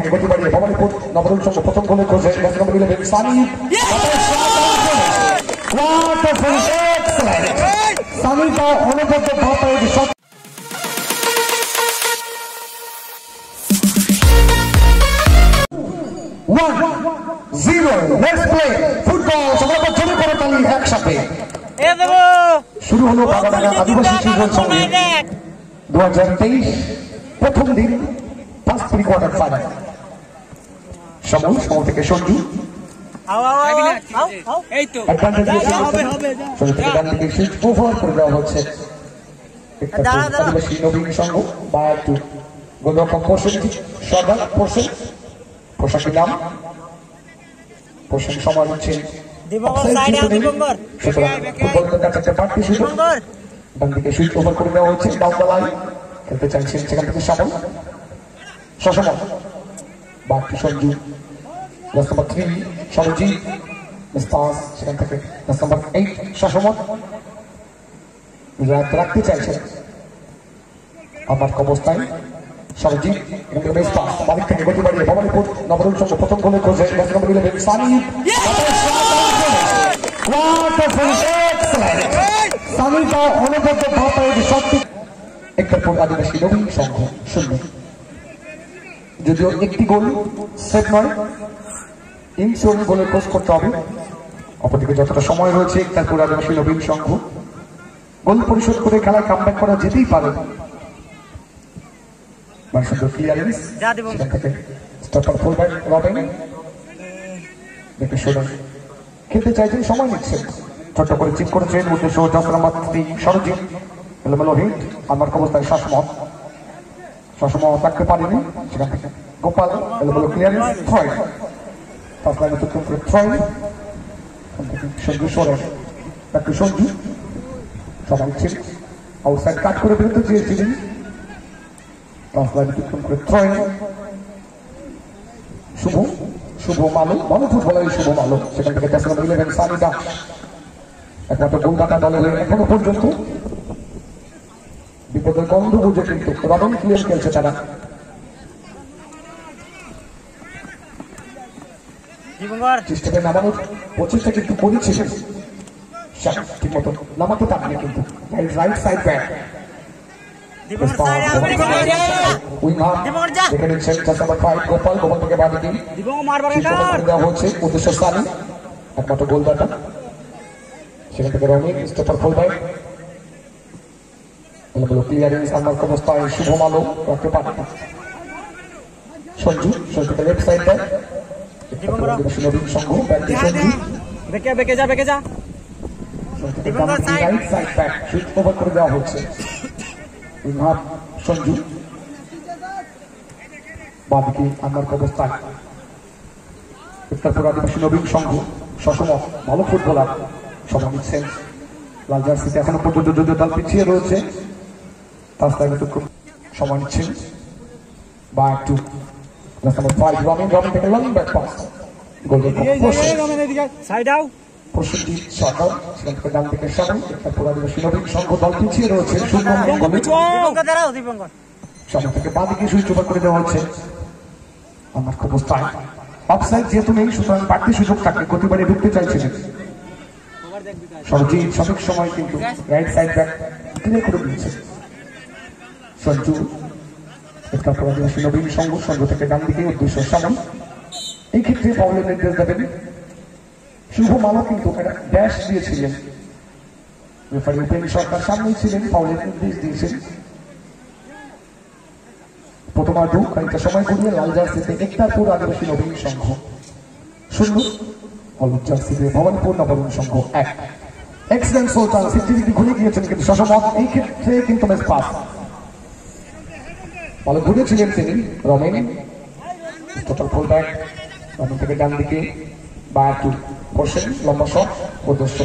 থেকে গতি বাড়িয়ে ভবানীপুর নবরুণ সংঘ প্রথম গোলের খোঁজে নম্বর 11 সানি সানি का অনবদ্য ভাবে শট 1-0 লেটস প্লে ফুটবল সবাই জোরে করে তালি একসাথে শুরু হলো বাগাডাঙ্গা আদিবাসী চিলড্রেন সংঘে 2023 প্রথম দিন ফার্স্ট প্রি কোয়ার্টার ফাইনাল সমল থেকে সঞ্জু হচ্ছে আদিবাসী নবীন সংঘ বা একটু গোলরক্ষক সর্দার পোশাকের নাম পোশাক সময় হচ্ছে খেলতে চাইছেন সেখান থেকে সমল সসমল বাকি সঞ্জু নম্বর 3 সরজিৎ মিস্তাস সেখান থেকে নম্বর 8 সসমল রাখতে চাইছেন আমার অবস্থায় সরজিৎ মিস্তাস বাড়ি থেকে গতি বাড়িয়ে ভবানীপুর নবরুণ সংঘ প্রথম গোলের খোঁজে নম্বর 11 সানি সানিটা অনবদ্য ভাবে শক্তি একটারপর আদিবাসী নবীন সংঘ 0 যদিও একটি গোল সেট নয় ইনশোর গোলের খোঁজ করতে হবে অপরদিকে যতটা সময় রয়েছে একটারপর আদিবাসী নবীন সংঘ গোল পরিশোধ করে খেলায় কামব্যাক করা যেতেই পারে সুন্দর ক্লিয়ারেন্স স্টপার ফুলব্যাক রবিন দেখে শোনেন খেলতে চাইছেন সময় নিচ্ছেন ছোট্ট করে চিপ করেছেন উদ্দেশ্য 10 নম্বর 3 সরজিৎ এলোমেলো হিট আমার অবস্থায় শাসমত রাখতে পারেনি সেখান থেকে গোপাল এলোমেলো ক্লিয়ারেন্স থ্রয় ফার্স্ট লাইনে তুলতুম করে থ্রয় সঞ্জু সোরেন একটু সঞ্জু সবাই ছিল আউটসাইড কাট করে বেরোতে চেয়েছিলেন ফার্স্ট লাইনে তুলতুম করে থ্রয় শুভ মালু ভালো ফুটবলার শুভ মালু সেখান থেকে 10 নম্বর 11 সানি দাস একমাত্র গোলদাতা দলের এখনো পর্যন্ত বিপদের গন্ধ বুঝে কিন্তু রবন ক্লিয়ার খেলছে তারা চেষ্টাকে নামানোর প্রচেষ্টা কিন্তু করেছে ঠিক মতো নামাতে পারবে কিন্তু রাইট সাইড ব্যাক গোপাল থেকে বাড়ি দিন দেওয়া হচ্ছে উদ্দেশ্য সানি একমাত্র গোলদাতা সেখান থেকে রনি স্টপার ফুলব্যাক ক্লিয়ারেন্স আমার অবস্থায় শুভ আলো রাখতে পারে সঞ্জু সঞ্জুকে লেফট সাইড ব্যাক নবীন সংঘ বেকে যা right side back shoot over করে দেওয়া হচ্ছে সঞ্জু বাদিকে আমার অবস্থায় উত্তরপুর আদিবাসী নবীন সংঘ সসম ভালো ফুটবলার সবাই নিচ্ছেন লাল জার্সিতে এখনো পর্যন্ত যদিও দল পিছিয়ে রয়েছে সময় নিচ্ছেন বা একটু নম্বর 5 রবিন থেকে লং ব্যাক পাস প্রসেনজিৎ সরকার সেখান থেকে ডান দিকে সামনে উত্তরপুর আদিবাসী নবীন সংঘ দল পিছিয়ে রয়েছে সামনে থেকে বাদিকে সুইচ ওভার করে দেওয়া হচ্ছে আমার অবস্থায় অফসাইড যেহেতু নেই সুতরাং বাড়তি সুযোগ থাকে গতিবাড়ি ঢুকতে চাইছিলেন সরজিৎ সঠিক সময় কিন্তু রাইট সাইড ব্যাক ক্লিয়ার করে দিয়েছে সঞ্জু আদিবাসী নবীন সংঘ থেকে ডান দিকে উদ্দেশ্য সামন এই ক্ষেত্রে ফাউলের নির্দেশ দেবেন শুভ মালা কিন্তু একটা ড্যাশ দিয়েছিলেন রেফারি উপেন সরকার সামনেই ছিলেন ফাউলের নির্দেশ দিয়েছেন প্রথমার্ধ খানিকটা সময় ঘুরিয়ে লাল জার্সিতে একটারপুর আদিবাসী নবীন সংঘ 0 হলুদ জার্সিতে ভবানীপুর নবরুণ সংঘ 1 এক্সিলেন্ট সুলতান 60 ডিগ্রি ঘুরে গিয়েছেন কিন্তু সসমত এই ক্ষেত্রে কিন্তু ম্যাচ পাস ভালো ঘুরেছিলেন তিনি রমেন টোটাল ফুলব্যাক রমেন থেকে ডান দিকে বা একটু করছেন লম্বা শট উদ্দেশ্য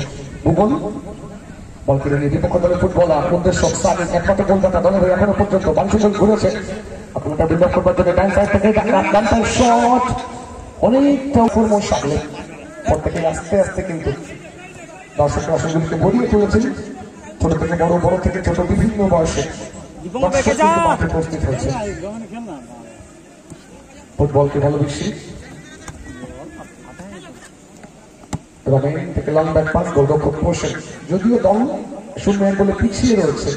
ভূগোল বল করে নিয়ে বিপক্ষ দলের ফুটবলার উদ্দেশ্য সানি একমাত্র গোলদাতা দলের হয়ে এখনো পর্যন্ত বাংলাদেশ ঘুরেছে আপনারা বিল্ড আপ করবার জন্য ডান সাইড থেকে ডান সাইড শট অনেকটা উপর মোট সামনে পর থেকে আস্তে আস্তে কিন্তু দর্শক আসনগুলিকে ভরিয়ে তুলেছেন ছোট থেকে বড় থেকে ছোট বিভিন্ন বয়সে উপস্থিত হয়েছে ফুটবলকে ভালোবেসে রমেন থেকে লং ব্যাক পাস, গোলরক্ষক পোষণ। যদিও দল 0 বলে পিছিয়ে রয়েছে,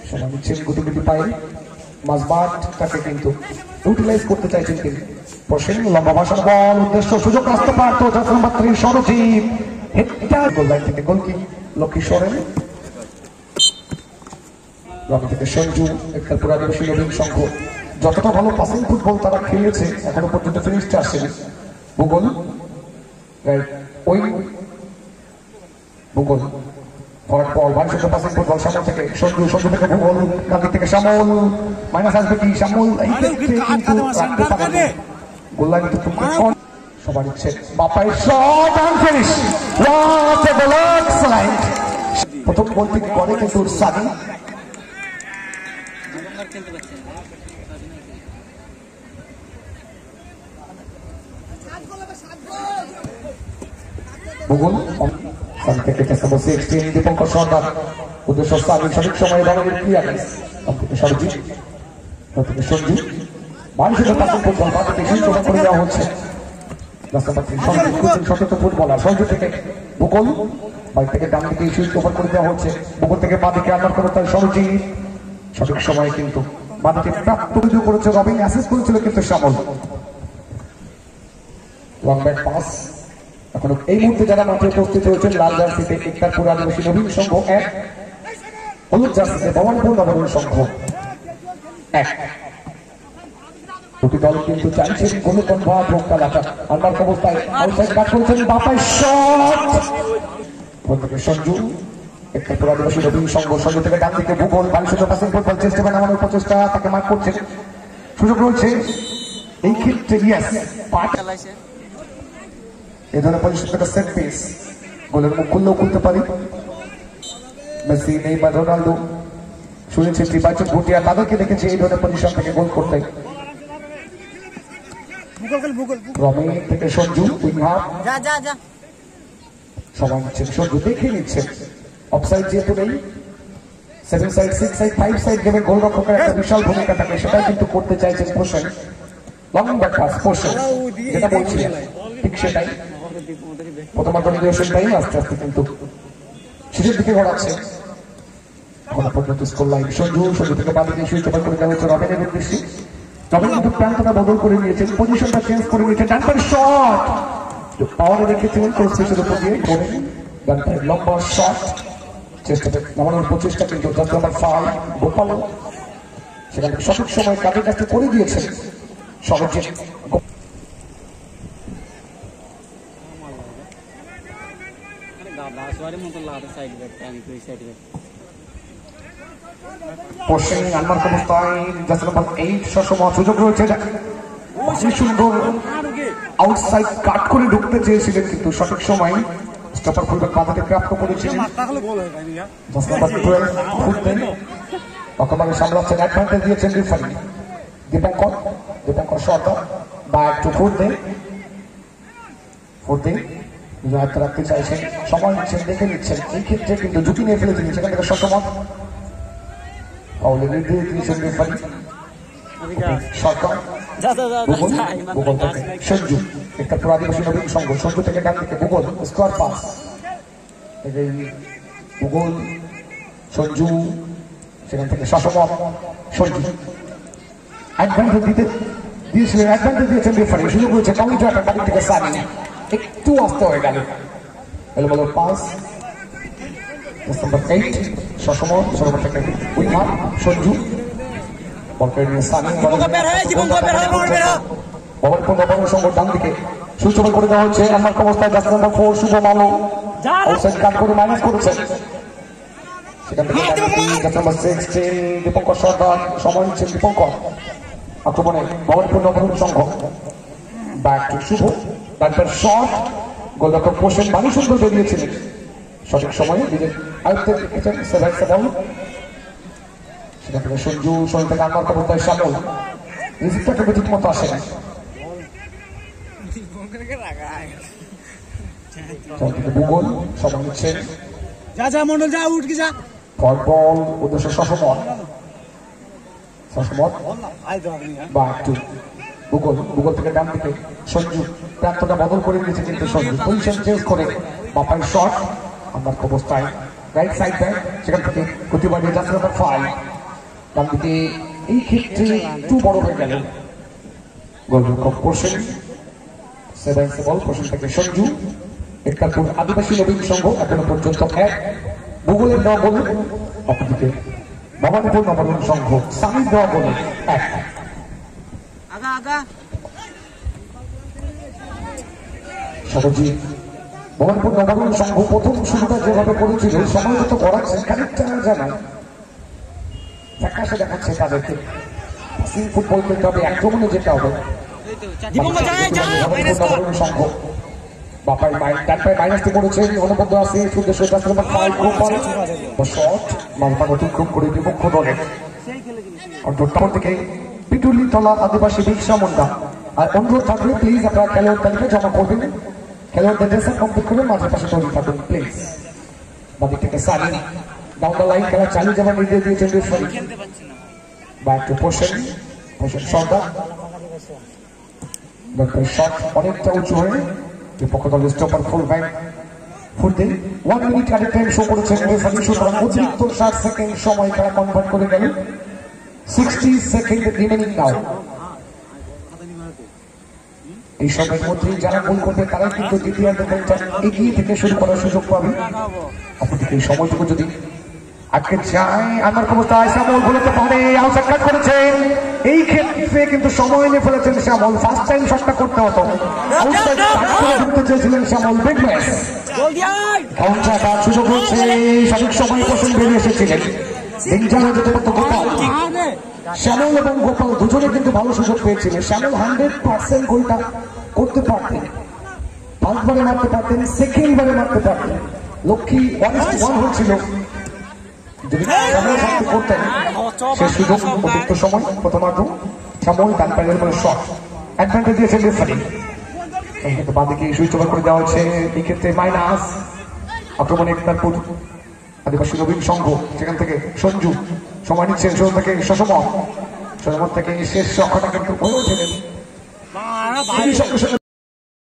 সবাই নিচ্ছেন গুটি গুটি পায়ে, মাঝমাঠটাকে কিন্তু ইউটিলাইজ করতে চাইছেন তিনি। পোষণ লম্বা ভাষণ বল, উদ্দেশ্য সুযোগ আসতে পারত, নাম্বার 3 সরজিৎ হেডটা গোল লাইন থেকে গোলকি লক্ষ্মী সরেন। রমি থেকে সঞ্জু, একটারপুর আদিবাসী নবীন সংঘ যতটা ভালো পাসিং ফুটবল তারা খেলেছে এখনো পর্যন্ত ফিনিশটা আসেনি। ভূগোল ওই ভূগোল ফরওয়ার্ড বল, ভারী পাসিং ফুটবল সামনে থেকে সঞ্জু, সঞ্জু থেকে ভূগোল, কাঁদি থেকে শ্যামল, মাইনাস আসবে কি শ্যামল, এই ক্ষেত্রে কিন্তু রাখতে পারে গোল লাইন কিন্তু সবার ইচ্ছে Bapai shot and finish. What a goal, excellent. প্রথম গোলটি করে কিন্তু সানি। ভূগোল থেকে নম্বর 16 দীপঙ্কর সরকার, উদ্দেশ্য সানি, সঠিক সময়ে বাংলাদেশ ক্লিয়ারেন্স থেকে সরজিৎ, থেকে সঞ্জু, মানুষের পাসিং ফুটবল বাঁকে সুযোগ করে দেওয়া হচ্ছে। সচেতন ফুটবলার সঞ্জু থেকে ভূগোল, বাইক থেকে ডান দিকে সুইচ ওভার করে দেওয়া হচ্ছে। ভূগোল থেকে বাঁ দিকে আন্দার করে তার সরজিৎ, সঠিক সময়ে কিন্তু বাঁ দিকে প্রাপ্ত করেছে রবিন, অ্যাসিস্ট করেছিল কিন্তু শ্যামল। Long back pass. এখন এই মুহূর্তে যারা মাঠে উপস্থিত হয়েছেন লাল জার্সিতে একটারপুর আদিবাসী নবীন সংঘ 1, হলুদ জার্সিতে ভবানীপুর নগরের সংঘ 1। দুটি দল কিন্তু চাইছেন কোনো কনভার্ট হোক খেলাটা। আন্দার অবস্থায় আউটসাইড কাট করেছেন, বাপাই শট থেকে সঞ্জু, একটারপুর আদিবাসী নবীন সংঘ। সঞ্জু থেকে ডান দিকে ভূগোল, বালিশুদ্ধ পাসিং ফুটবল চেষ্টা বানানোর প্রচেষ্টা, তাকে মার্ক করছেন, সুযোগ রয়েছে এই ক্ষেত্রে। ইয়েস, এই ধরনের পজিশন থেকে সেট পিস, গোলের মুখ খুললেও খুলতে পারি। মেসি, নেইমার, রোনাল্ডো শুনেছি নির্বাচন ভুটিয়া তাদেরকে দেখেছি এই ধরনের পজিশন থেকে গোল করতে। রমি থেকে সঞ্জু, সবাই নিচ্ছেন, সঞ্জু দেখে নিচ্ছেন অফসাইড যেহেতু নেই, 7 সাইড 6 সাইড 5 সাইড গেমে গোলরক্ষকের একটা বিশাল ভূমিকা থাকে, সেটাই কিন্তু করতে চাইছেন পোষণ। লং ব্যাক পাস পোষণ, যেটা বলছিলেন ঠিক সেটাই। প্রথমার্ধ নির্দেশন টাইম আস্তে আস্তে কিন্তু শেষের দিকে গড়াচ্ছে। এখনো পর্যন্ত স্কোর লাইন সঞ্জু, সঞ্জু থেকে বাঁ দিকে সুইচ ওভার করে দেওয়া হচ্ছে রবিনের উদ্দেশ্যে। রবিন কিন্তু প্রান্তটা বদল করে নিয়েছেন, পজিশনটা চেঞ্জ করে নিয়েছেন, ডানপার শট পাওয়ারে রেখেছিলেন কোর্সের উপর দিয়ে ডানপার লম্বা শট চেষ্টা নামানোর প্রচেষ্টা, কিন্তু নাম্বার 5 গোপাল সেখান থেকে সঠিক সময় কাজের কাজটা করে দিয়েছেন সরজিৎ। পশ্চিম আনমার্ক অবস্থায় জার্সি নাম্বার 8 সসময় সুযোগ রয়েছে, সুন্দর আউটসাইড কাট করে ঢুকতে চেয়েছিলেন কিন্তু সঠিক সময় স্টপার ফুলব্যাক বাঁধাতে প্রাপ্ত করেছিলেন। জার্সি নাম্বার 12 ফুটবেন অকমানে সামলাচ্ছেন, অ্যাডভান্টেজ দিয়েছেন রেফারি দীপঙ্কর সরকার। বা একটু ফুটতে হাতে রাখতে চাইছেন, সময় নিচ্ছেন, দেখে নিচ্ছেন, এই ক্ষেত্রে কিন্তু ঝুঁকি নিয়ে ফেলেছেন সেখান থেকে সসমত নির্দেশ দিয়েছেন রেফারি সরকার। ভূগোল থেকে সঞ্জু, একটারপুর আদিবাসী নবীন সংঘ, সঞ্জু থেকে ডান দিকে ভূগোল, স্কোয়ার পাস থেকে ভূগোল সঞ্জু, সেখান থেকে সসমত সঞ্জু অ্যাডভান্টেজ দিয়েছিলেন, অ্যাডভান্টেজ দিয়েছেন রেফারি, সুযোগ রয়েছে কাউন্টার অ্যাটাক বাড়ি থেকে সানি, একটু আসতে হয়ে গেল এলোমেলো পাস। নাম্বার 8 সসমত সরবর থেকে উইমার সঞ্জু, বলকে নিয়ে সানি ভবানীপুর সংঘ ডান দিকে সুচনা করে দেওয়া হচ্ছে। আমার অবস্থায় জার্সি নাম্বার 4 শুভম আলো আউটসাইড কাট করে মাইনাস করেছে, সেখান থেকে জার্সি নাম্বার 16 দীপঙ্কর সরকার, সময় নিচ্ছেন দীপঙ্কর আক্রমণে ভবানীপুর নগর সংঘ। ব্যাক টু শুভ, ব্যাকটার শট, গোলরক্ষক পোষণ ভালো সুন্দর বেরিয়েছিলেন, সঠিক সময়ে নিজের আয়ত্তে রেখেছেন সেভেন বল। সেখান থেকে সঞ্জু, শরীর থেকে আনমার্ক অবস্থায় শ্যামল, রিজিকটা কিন্তু ঠিক মতো আসে না, ভূগোল সময় নিচ্ছেন বল, উদ্দেশ্য সসময় সসমত বা একটু ভূগোল থেকে ডান দিকে সঞ্জু প্রান্তটা বদল করে দিয়েছে, কিন্তু সঞ্জু পজিশন চেঞ্জ করে বাপার শট আমার অবস্থায় রাইট সাইড ব্যাক, সেখান থেকে প্রতিবার নিয়ে যাচ্ছে নাম্বার 5 ডান দিকে। এই ক্ষেত্রে একটু বড় হয়ে গেল গোলরক্ষক পোর্শন, সেভেন্স বল পোর্শন থেকে সঞ্জু। একটাপুর আদিবাসী নবীন সংঘ এখনো পর্যন্ত 1, ভূগোলের দেওয়া গোল। অপরদিকে ভবানীপুর নবরণ সংঘ সামির দেওয়া গোলে 1। সহজে ভবানীপুর নবরণ সংঘ প্রথম শুরুটা যেভাবে করেছিল সময় মতো করাচ্ছে, খানিকটা যেন ফ্যাকাশে দেখাচ্ছে তাদেরকে। ফুটবল খেলতে হবে, আক্রমণে যেতে হবে। নবরণ সংঘ বাপায় ডান পায়ে মাইনাসটি পড়েছে, অনুবদ্ধ আছে উদ্দেশ্য শট মাঝমান অতিক্রম করে বিপক্ষ দলের অন্তর থেকে পিটুলি তলা আদিবাসী ভিক্ষা মুন্ডা। আর অনুরোধ থাকবে প্লিজ আপনারা খেলোয়াড় তালিকা জমা করবেন, খেলোয়াড়দের ড্রেস কমপ্লিট করবেন, মাঝের পাশে তৈরি থাকুন প্লিজ। বাদিক থেকে সানি ডাউন দ্য লাইন খেলা চালিয়ে যাওয়ার নির্দেশ দিয়েছেন রেফারি। বা একটু পোষণ সর্দার শট অনেকটা উঁচু হয়ে বিপক্ষ দলের স্টপার ফুল ব্যাক ফুটে 1 মিনিট আগে টাইম শো করেছেন রেফারি। সুতরাং অতিরিক্ত 60 সেকেন্ড সময় তারা কনভার্ট করে গেল। 60 সেকেন্ড রিমেনিং নাও। এই সময়ের মধ্যে যারা গোল করবে তারা কিন্তু দ্বিতীয় এগিয়ে থেকে শুরু করার সুযোগ পাবে। অপরদিকে এই সময়টুকু যদি আজকে যায় আমার ক্ষমতায় শ্যামল বলতে পারে, আউটসাইড কাট করেছেন। এই ক্ষেত্রে কিন্তু সময় নিয়ে ফেলেছেন শ্যামল, ফার্স্ট টাইম শটটা করতে হতো, আউটসাইড কাট করে ঢুকতে চেয়েছিলেন শ্যামল। বিগ ম্যাচ কাউন্টার তার সুযোগ হচ্ছে, সঠিক সময় পছন্দ বেরিয়ে এসেছিলেন। ডেঞ্জার হয়ে যেতে পারতো গোপাল। শ্যামল এবং গোপাল দুজনে কিন্তু ভালো সুযোগ পেয়েছিলেন। শ্যামল 100% গোলটা করতে পারতেন, ফার্স্টবারে মারতে পারতেন, সেকেন্ডবারে মারতে পারতেন। লক্ষ্মী 1-1 হয়েছিল, যদি শ্যামল সাথে করতেন সে সুযোগ অতিরিক্ত সময় প্রথমার্ধ শ্যামল ডান পায়ের উপরে শট অ্যাডভান্টেজ দিয়েছেন রেফারি। কিন্তু বাদিকে সুইচ ওভার করে দেওয়া হচ্ছে, এই ক্ষেত্রে মাইনাস। আক্রমণে একটাপুর আদিবাসী নবীন সংঘ, সেখান থেকে সঞ্জু সময় নিচ্ছেন, সেখান থেকে সসমত থেকে শেষ রক্ষাটা কিন্তু হয়ে ওঠেন।